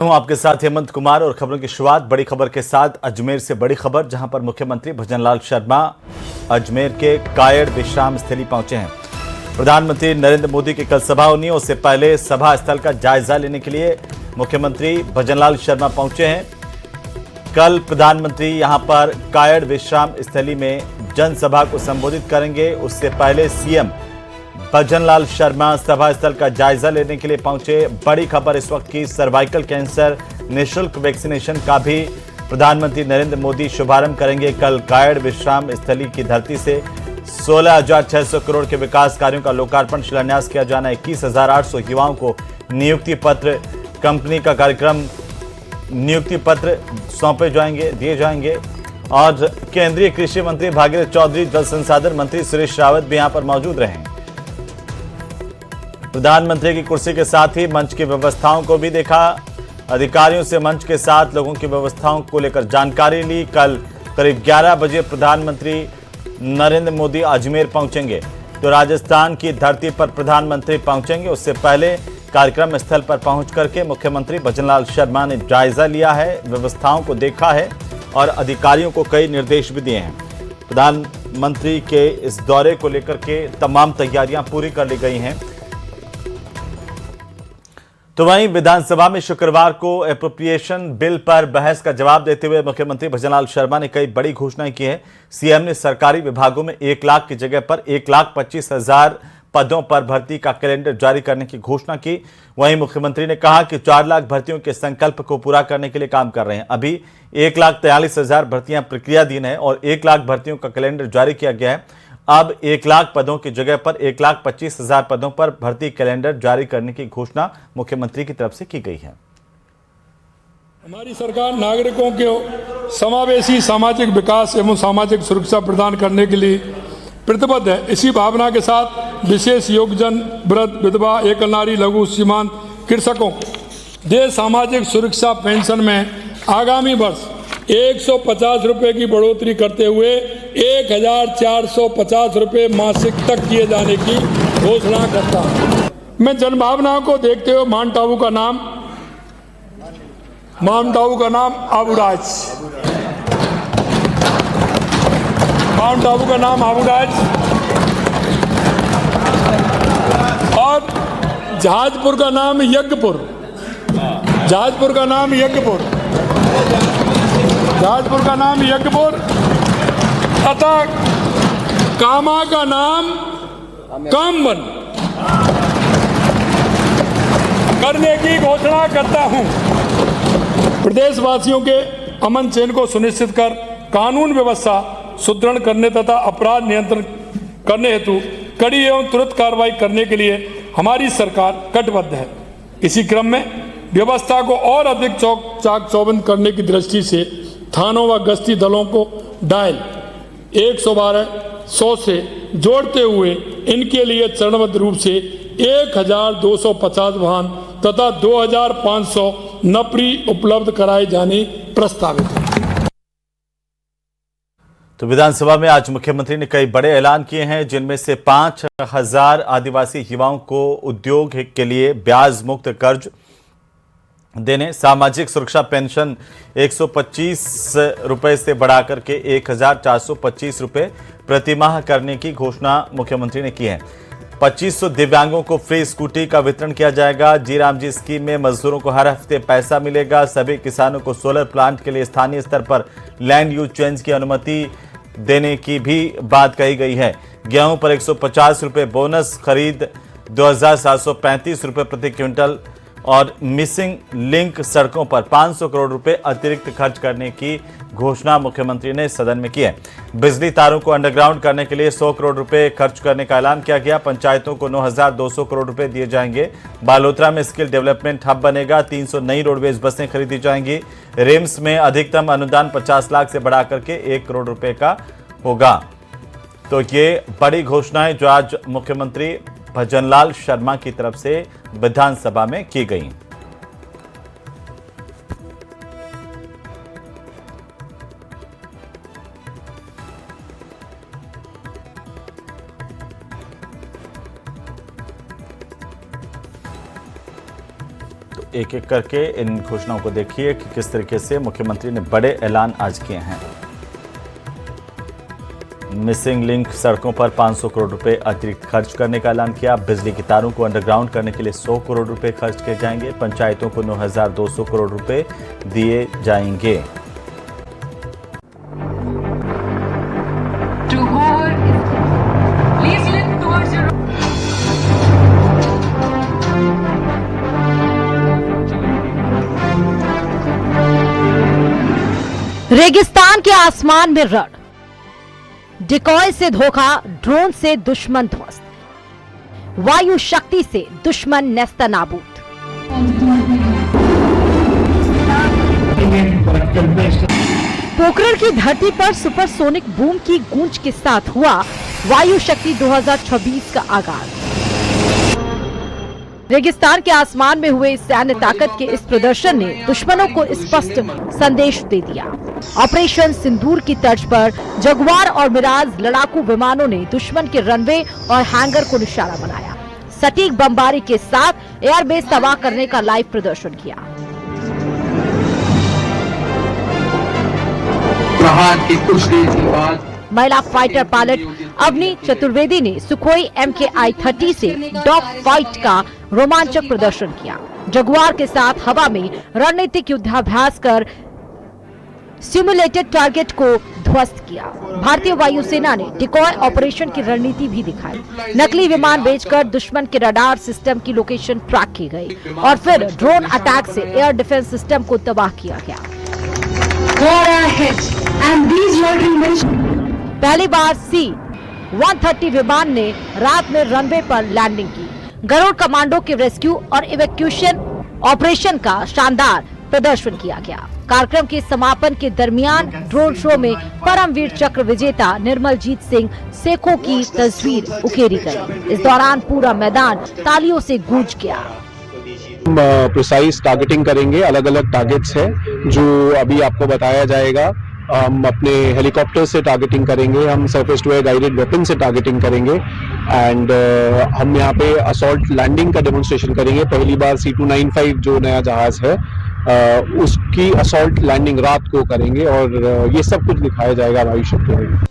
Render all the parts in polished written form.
हूं आपके साथ हेमंत कुमार और खबरों की शुरुआत बड़ी खबर के साथ अजमेर से बड़ी खबर, जहां पर मुख्यमंत्री भजनलाल शर्मा अजमेर के कायड़ विश्राम स्थली पहुंचे हैं। प्रधानमंत्री नरेंद्र मोदी की कल सभा होनी है, उससे पहले सभा स्थल का जायजा लेने के लिए मुख्यमंत्री भजनलाल शर्मा पहुंचे हैं। कल प्रधानमंत्री यहां पर कायड़ विश्राम स्थली में जनसभा को संबोधित करेंगे। उससे पहले सीएम भजनलाल शर्मा सभा स्थल का जायजा लेने के लिए पहुंचे। बड़ी खबर इस वक्त की, सर्वाइकल कैंसर निःशुल्क वैक्सीनेशन का भी प्रधानमंत्री नरेंद्र मोदी शुभारंभ करेंगे। कल कायड़ विश्राम स्थली की धरती से 16,600 करोड़ के विकास कार्यों का लोकार्पण शिलान्यास किया जाना। 21,800 युवाओं को नियुक्ति पत्र, कंपनी का कार्यक्रम नियुक्ति पत्र सौंपे जाएंगे, दिए जाएंगे। और केंद्रीय कृषि मंत्री भागीरथ चौधरी, जल संसाधन मंत्री सुरेश रावत भी यहां पर मौजूद रहे। प्रधानमंत्री की कुर्सी के साथ ही मंच की व्यवस्थाओं को भी देखा। अधिकारियों से मंच के साथ लोगों की व्यवस्थाओं को लेकर जानकारी ली। कल करीब 11 बजे प्रधानमंत्री नरेंद्र मोदी अजमेर पहुंचेंगे, तो राजस्थान की धरती पर प्रधानमंत्री पहुंचेंगे। उससे पहले कार्यक्रम स्थल पर पहुंच करके मुख्यमंत्री भजनलाल शर्मा ने जायजा लिया है, व्यवस्थाओं को देखा है और अधिकारियों को कई निर्देश भी दिए हैं। प्रधानमंत्री के इस दौरे को लेकर के तमाम तैयारियां पूरी कर ली गई हैं। तो वहीं विधानसभा में शुक्रवार को एप्रोप्रिएशन बिल पर बहस का जवाब देते हुए मुख्यमंत्री भजनलाल शर्मा ने कई बड़ी घोषणाएं की है। सीएम ने सरकारी विभागों में 1 लाख की जगह पर 1,25,000 पदों पर भर्ती का कैलेंडर जारी करने की घोषणा की। वहीं मुख्यमंत्री ने कहा कि 4 लाख भर्तियों के संकल्प को पूरा करने के लिए काम कर रहे हैं। अभी 1,43,000 भर्तियां प्रक्रियाधीन है और 1 लाख भर्तियों का कैलेंडर जारी किया गया है। अब 1 लाख पदों की जगह पर 1,25,000 पदों पर भर्ती कैलेंडर जारी करने की घोषणा मुख्यमंत्री की तरफ से की गई है। हमारी सरकार नागरिकों के समावेशी सामाजिक विकास एवं सामाजिक सुरक्षा प्रदान करने के लिए प्रतिबद्ध है। इसी भावना के साथ विशेष योगजन, वृद्ध, विधवा, एकल नारी, लघु सीमांत कृषकों को देय सामाजिक सुरक्षा पेंशन में आगामी वर्ष 150 रुपये की बढ़ोतरी करते हुए 1,450 रुपये मासिक तक किए जाने की घोषणा करता हूँ। मैं जनभावनाओं को देखते हुए माउंट आबू का नाम आबूराज, माउंट आबू का नाम आबूराज और जहाजपुर का नाम यज्ञपुर, जहाजपुर का नाम यज्ञपुर, जहाजपुर का नाम यज्ञपुर तथा कामा का नाम कामवन करने की घोषणा करता हूं। प्रदेशवासियों के अमन चैन को सुनिश्चित कर कानून व्यवस्था सुदृढ़ करने तथा अपराध नियंत्रण करने हेतु कड़ी एवं तुरंत कार्रवाई करने के लिए हमारी सरकार कटिबद्ध है। इसी क्रम में व्यवस्था को और अधिक चाक चौबंद करने की दृष्टि से थानों व गश्ती दलों को डायल 112-100 से जोड़ते हुए इनके लिए चरणबद्ध रूप से 1,250 वाहन तथा 2,500 नपरी उपलब्ध कराए जाने प्रस्तावित है। तो विधानसभा में आज मुख्यमंत्री ने कई बड़े ऐलान किए हैं, जिनमें से 5,000 आदिवासी युवाओं को उद्योग के लिए ब्याज मुक्त कर्ज देने, सामाजिक सुरक्षा पेंशन 125 रुपए से बढ़ाकर के 1,425 रुपए प्रतिमाह करने की घोषणा मुख्यमंत्री ने की है। 2,500 दिव्यांगों को फ्री स्कूटी का वितरण किया जाएगा। जी राम जी स्कीम में मजदूरों को हर हफ्ते पैसा मिलेगा। सभी किसानों को सोलर प्लांट के लिए स्थानीय स्तर पर लैंड यूज चेंज की अनुमति देने की भी बात कही गई है। गेहूं पर 150 रुपए बोनस, खरीद 2,735 रुपए प्रति क्विंटल और मिसिंग लिंक सड़कों पर 500 करोड़ रुपए अतिरिक्त खर्च करने की घोषणा मुख्यमंत्री ने सदन में की है। बिजली तारों को अंडरग्राउंड करने के लिए 100 करोड़ रुपए खर्च करने का ऐलान किया गया। पंचायतों को 9,200 करोड़ रुपए दिए जाएंगे। बालोतरा में स्किल डेवलपमेंट हब बनेगा। 300 नई रोडवेज बसें खरीदी जाएंगी। रिम्स में अधिकतम अनुदान 50 लाख से बढ़ाकर के 1 करोड़ रुपए का होगा। तो ये बड़ी घोषणाएं जो आज मुख्यमंत्री भजनलाल शर्मा की तरफ से विधानसभा में की गई। एक एक करके इन घोषणाओं को देखिए कि किस तरीके से मुख्यमंत्री ने बड़े ऐलान आज किए हैं। मिसिंग लिंक सड़कों पर 500 करोड़ रुपए अतिरिक्त खर्च करने का ऐलान किया। बिजली की तारों को अंडरग्राउंड करने के लिए 100 करोड़ रुपए खर्च किए जाएंगे। पंचायतों को 9,200 करोड़ रुपए दिए जाएंगे। रेगिस्तान के आसमान में रण, डिकॉय से धोखा, ड्रोन से दुश्मन ध्वस्त, वायु शक्ति से दुश्मन नेस्तनाबूद। पोखरण की धरती पर सुपरसोनिक बूम की गूंज के साथ हुआ वायु शक्ति 2026 का आगाज। रेगिस्तान के आसमान में हुए सैन्य ताकत के इस प्रदर्शन ने दुश्मनों को स्पष्ट संदेश दे दिया। ऑपरेशन सिंदूर की तर्ज पर जगुआर और मिराज लड़ाकू विमानों ने दुश्मन के रनवे और हैंगर को निशाना बनाया। सटीक बमबारी के साथ एयरबेस तबाह करने का लाइव प्रदर्शन किया। की कुछ देर के बाद महिला फाइटर पायलट अवनी चतुर्वेदी ने सुखोई MKI-30 से डॉग फाइट का रोमांचक प्रदर्शन किया। जगुआर के साथ हवा में रणनीतिक युद्धाभ्यास कर सिमुलेटेड टारगेट को ध्वस्त किया। भारतीय वायुसेना ने डिकॉय ऑपरेशन की रणनीति भी दिखाई। नकली विमान भेजकर दुश्मन के रडार सिस्टम की लोकेशन ट्रैक की गई और फिर ड्रोन अटैक से एयर डिफेंस सिस्टम को तबाह किया गया। पहली बार C-130 विमान ने रात में रनवे पर लैंडिंग की। गरुड़ कमांडो के रेस्क्यू और इवैक्यूएशन ऑपरेशन का शानदार प्रदर्शन किया गया। कार्यक्रम के समापन के दरमियान ड्रोन शो में परमवीर चक्र विजेता निर्मलजीत सिंह सेखों की तस्वीर उकेरी गई। इस दौरान पूरा मैदान तालियों से गूंज गया। प्रिसाइज टारगेटिंग करेंगे, अलग अलग टारगेट्स हैं जो अभी आपको बताया जाएगा। हम अपने हेलीकॉप्टर से टारगेटिंग करेंगे, हम surface to air guided weapon से टारगेटिंग करेंगे एंड हम यहाँ पे असॉल्ट लैंडिंग का डेमोन्स्ट्रेशन करेंगे। पहली बार C-295 जो नया जहाज है उसकी असॉल्ट लैंडिंग रात को करेंगे और ये सब कुछ दिखाया जाएगा वायु शक्ति में।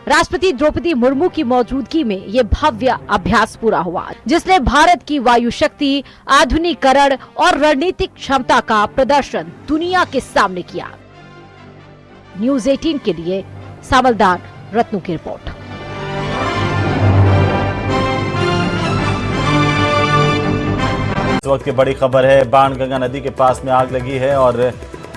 राष्ट्रपति द्रौपदी मुर्मू की मौजूदगी में ये भव्य अभ्यास पूरा हुआ, जिसने भारत की वायु शक्ति, आधुनिकीकरण और रणनीतिक क्षमता का प्रदर्शन दुनिया के सामने किया। न्यूज़ 18 के लिए सावलदान रत्नू की रिपोर्ट। इस वक्त की बड़ी खबर है, बाणगंगा नदी के पास में आग लगी है और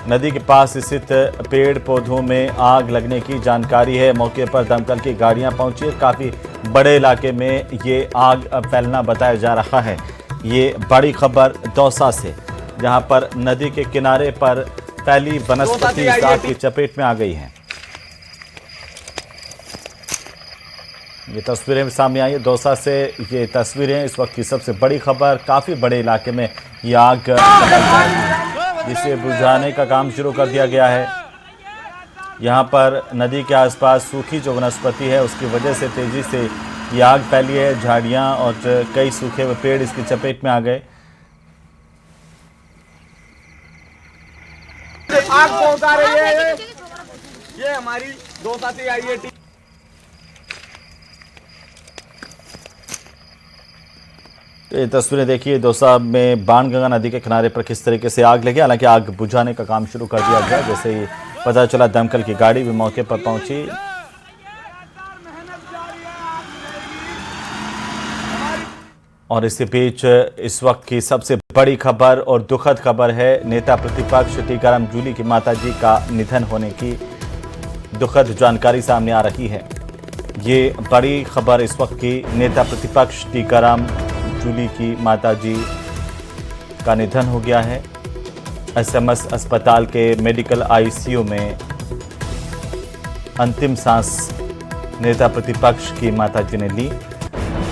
नदी के पास स्थित पेड़ पौधों में आग लगने की जानकारी है। मौके पर दमकल की गाड़ियां पहुंची। काफी बड़े इलाके में ये आग फैलना बताया जा रहा है। ये बड़ी खबर दौसा से, जहां पर नदी के किनारे पर फैली वनस्पति आग की चपेट में आ गई है। ये तस्वीरें सामने आई है दौसा से। ये तस्वीरें इस वक्त की सबसे बड़ी खबर। काफी बड़े इलाके में ये आग जिसे बुझाने का काम शुरू कर दिया गया है। यहाँ पर नदी के आसपास सूखी जो वनस्पति है उसकी वजह से तेजी से ये आग फैली है। झाड़ियाँ और कई सूखे हुए पेड़ इसकी चपेट में आ गए। आग पहुंचा रही है ये हमारी दौसा से आई है टीम। ये तस्वीरें देखिए दौसा में बाणगंगा नदी के किनारे पर किस तरीके से आग लगी। हालांकि आग बुझाने का काम शुरू कर दिया गया। जैसे ही पता चला दमकल की गाड़ी भी मौके पर पहुंची। और इसी बीच इस वक्त की सबसे बड़ी खबर और दुखद खबर है, नेता प्रतिपक्ष टीकाराम जूली की माताजी का निधन होने की दुखद जानकारी सामने आ रही है। ये बड़ी खबर इस वक्त की, नेता प्रतिपक्ष टीकाराम जूली की माताजी का निधन हो गया है। SMS अस्पताल के मेडिकल ICU में अंतिम सांस नेता प्रतिपक्ष की माताजी ने ली।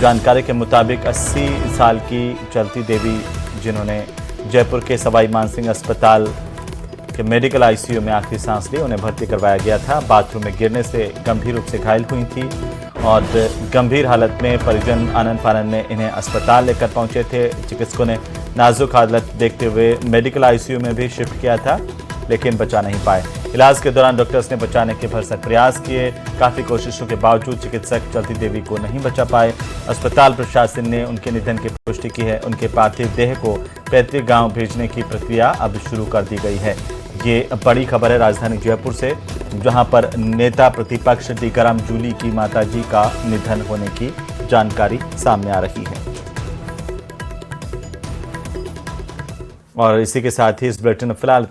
जानकारी के मुताबिक 80 साल की चलती देवी, जिन्होंने जयपुर के सवाई मानसिंह अस्पताल के मेडिकल ICU में आखिरी सांस ली, उन्हें भर्ती करवाया गया था। बाथरूम में गिरने से गंभीर रूप से घायल हुई थी और गंभीर हालत में परिजन आनंद फानंद में इन्हें अस्पताल लेकर पहुंचे थे। चिकित्सकों ने नाजुक हालत देखते हुए मेडिकल आईसीयू में भी शिफ्ट किया था, लेकिन बचा नहीं पाए। इलाज के दौरान डॉक्टर्स ने बचाने के भरसक प्रयास किए। काफी कोशिशों के बावजूद चिकित्सक चलती देवी को नहीं बचा पाए। अस्पताल प्रशासन ने उनके निधन की पुष्टि की है। उनके पार्थिव देह को पैतृक गांव भेजने की प्रक्रिया अब शुरू कर दी गई है। ये बड़ी खबर है राजधानी जयपुर से, जहां पर नेता प्रतिपक्ष टीकाराम जूली की माताजी का निधन होने की जानकारी सामने आ रही है। और इसी के साथ ही इस बुलेटिन में फिलहाल